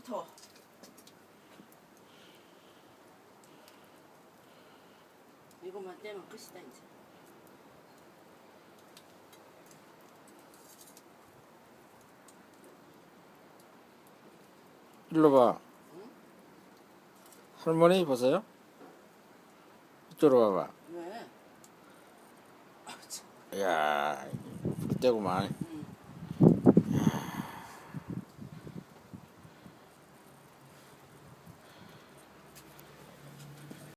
이제부터. 이것만 떼면 끝이다 이제. 일로 봐. 응? 할머니 보세요. 이쪽으로 봐봐. 왜? 아, 참. 이야, 떼구만.